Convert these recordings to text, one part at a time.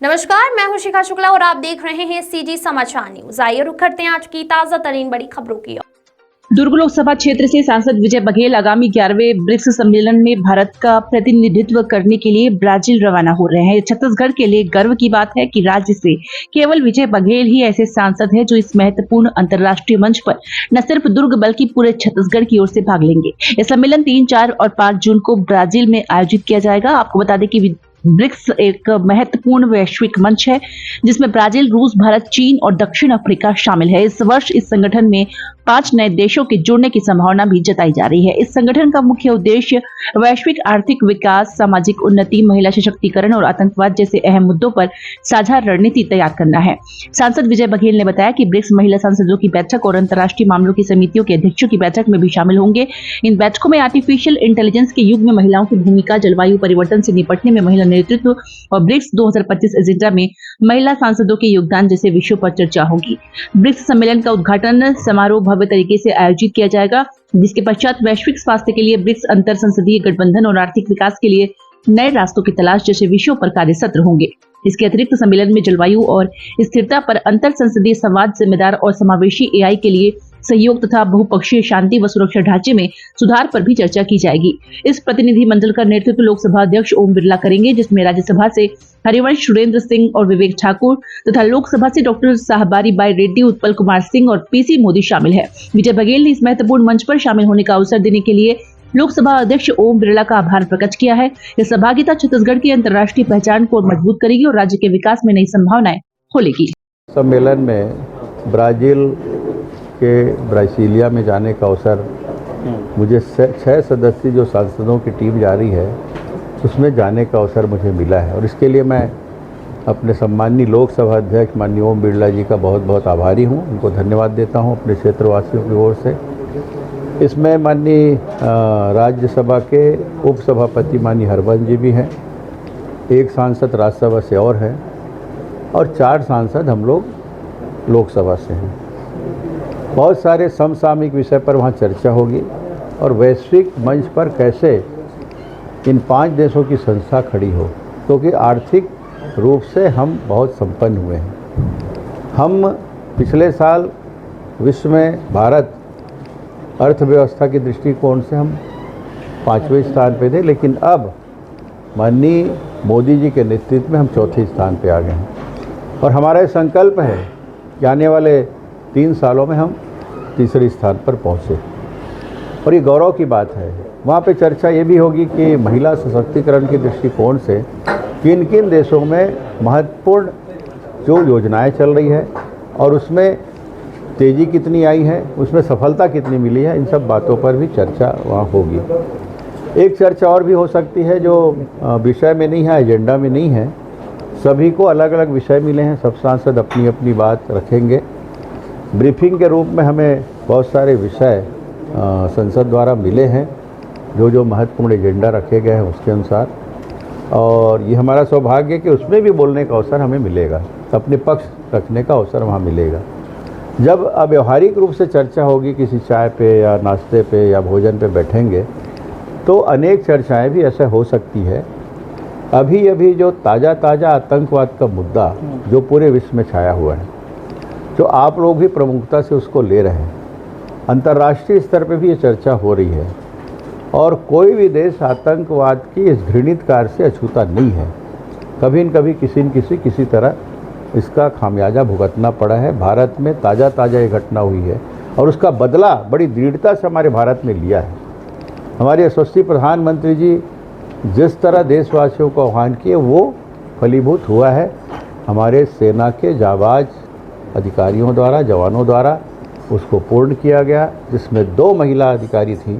नमस्कार, मैं हूं शिखा शुक्ला और आप देख रहे हैं सीजी समाचार न्यूज। आइए रुक करते हैं आज की ताजा तरीन बड़ी खबरों की ओर। दुर्ग लोकसभा क्षेत्र से सांसद विजय बघेल आगामी 11वें ब्रिक्स सम्मेलन में भारत का प्रतिनिधित्व करने के लिए ब्राजील रवाना हो रहे हैं। छत्तीसगढ़ के लिए गर्व की बात है कि राज्य से केवल विजय बघेल ही ऐसे सांसद हैं जो इस महत्वपूर्ण अंतर्राष्ट्रीय मंच पर न सिर्फ दुर्ग बल्कि पूरे छत्तीसगढ़ की ओर से भाग लेंगे। यह सम्मेलन 3, 4 और 5 जून को ब्राजील में आयोजित किया जाएगा। आपको बता दें कि ब्रिक्स एक महत्वपूर्ण वैश्विक मंच है जिसमें ब्राजील, रूस, भारत, चीन और दक्षिण अफ्रीका शामिल है। इस वर्ष इस संगठन में 5 नए देशों के जुड़ने की संभावना भी जताई जा रही है। इस संगठन का मुख्य उद्देश्य वैश्विक आर्थिक विकास, सामाजिक उन्नति, महिला सशक्तिकरण और आतंकवाद जैसे अहम मुद्दों पर साझा रणनीति तैयार करना है। सांसद विजय बघेल ने बताया कि ब्रिक्स महिला सांसदों की बैठक और अंतर्राष्ट्रीय मामलों की समितियों के अध्यक्षों की बैठक में भी शामिल होंगे। इन बैठकों में आर्टिफिशियल इंटेलिजेंस के युग में महिलाओं की भूमिका, जलवायु परिवर्तन से निपटने में महिला नेतृत्व और ब्रिक्स 2025 एजेंडा में महिला सांसदों के योगदान जैसे विषयों पर चर्चा होगी। ब्रिक्स सम्मेलन का उद्घाटन समारोह भव्य तरीके से आयोजित किया जाएगा, जिसके पश्चात वैश्विक स्वास्थ्य के लिए ब्रिक्स अंतर संसदीय गठबंधन और आर्थिक विकास के लिए नए रास्तों की तलाश जैसे विषयों पर कार्य सत्र होंगे। इसके अतिरिक्त सम्मेलन में जलवायु और स्थिरता पर अंतर संसदीय संवाद, जिम्मेदार और समावेशी एआई के लिए सहयोग तथा बहुपक्षीय शांति व सुरक्षा ढांचे में सुधार पर भी चर्चा की जाएगी। इस प्रतिनिधि मंडल का नेतृत्व लोकसभा अध्यक्ष ओम बिरला करेंगे, जिसमें राज्यसभा से हरिवंश, सुरेंद्र सिंह और विवेक ठाकुर तथा लोकसभा से डॉक्टर साहबारी बाई रेड्डी, उत्पल कुमार सिंह और पीसी मोदी शामिल है। विजय बघेल ने इस महत्वपूर्ण मंच पर शामिल होने का अवसर देने के लिए लोकसभा अध्यक्ष ओम बिरला का आभार प्रकट किया है। यह सहभागिता छत्तीसगढ़ की अंतर्राष्ट्रीय पहचान को मजबूत करेगी और राज्य के विकास में नई संभावनाएं खोलेगी। सम्मेलन में ब्राजील के ब्रासीलिया में जाने का अवसर मुझे 6 सदस्यीय जो सांसदों की टीम जा रही है उसमें जाने का अवसर मुझे मिला है और इसके लिए मैं अपने सम्माननीय लोकसभा अध्यक्ष माननीय ओम बिरला जी का बहुत बहुत आभारी हूं। उनको धन्यवाद देता हूं अपने क्षेत्रवासियों की ओर से। इसमें माननीय राज्यसभा के उपसभापति माननीय हरिवंश जी भी हैं, एक सांसद राज्यसभा से और है और 4 सांसद हम लोग लोकसभा से हैं। बहुत सारे समसामयिक विषय पर वहाँ चर्चा होगी और वैश्विक मंच पर कैसे इन 5 देशों की संस्था खड़ी हो, क्योंकि आर्थिक रूप से हम बहुत संपन्न हुए हैं। हम पिछले साल विश्व में भारत अर्थव्यवस्था के दृष्टिकोण से हम 5वें स्थान पे थे, लेकिन अब माननीय मोदी जी के नेतृत्व में हम 4थे स्थान पे आ गए हैं और हमारा ये संकल्प है कि आने वाले 3 सालों में हम 3रे स्थान पर पहुँचे और ये गौरव की बात है। वहाँ पे चर्चा ये भी होगी कि महिला सशक्तिकरण के दृष्टिकोण से किन किन देशों में महत्वपूर्ण जो योजनाएं चल रही है और उसमें तेज़ी कितनी आई है, उसमें सफलता कितनी मिली है, इन सब बातों पर भी चर्चा वहाँ होगी। एक चर्चा और भी हो सकती है जो विषय में नहीं है, एजेंडा में नहीं है, सभी को अलग अलग विषय मिले हैं, सब सांसद अपनी अपनी बात रखेंगे। ब्रीफिंग के रूप में हमें बहुत सारे विषय संसद द्वारा मिले हैं जो महत्वपूर्ण एजेंडा रखे गए हैं उसके अनुसार, और ये हमारा सौभाग्य है कि उसमें भी बोलने का अवसर हमें मिलेगा, अपने पक्ष रखने का अवसर वहाँ मिलेगा। जब व्यावहारिक रूप से चर्चा होगी किसी चाय पे या नाश्ते पे या भोजन पे बैठेंगे तो अनेक चर्चाएं भी ऐसे हो सकती है। अभी जो ताज़ा आतंकवाद का मुद्दा जो पूरे विश्व में छाया हुआ है, जो आप लोग भी प्रमुखता से उसको ले रहे हैं, अंतर्राष्ट्रीय स्तर पे भी ये चर्चा हो रही है और कोई भी देश आतंकवाद की इस घृणित कार्य से अछूता नहीं है। कभी न कभी किसी तरह इसका खामियाजा भुगतना पड़ा है। भारत में ताज़ा ये घटना हुई है और उसका बदला बड़ी दृढ़ता से हमारे भारत में लिया है। हमारे यशस्वी प्रधानमंत्री जी जिस तरह देशवासियों को आह्वान किए वो फलीभूत हुआ है। हमारे सेना के जाबाज अधिकारियों द्वारा, जवानों द्वारा उसको पूर्ण किया गया, जिसमें 2 महिला अधिकारी थीं।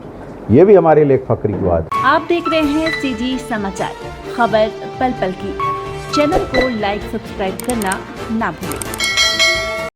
ये भी हमारे लिए फख्र की बात है। आप देख रहे हैं सीजी समाचार, खबर पल पल की। चैनल को लाइक, सब्सक्राइब करना ना भूलें।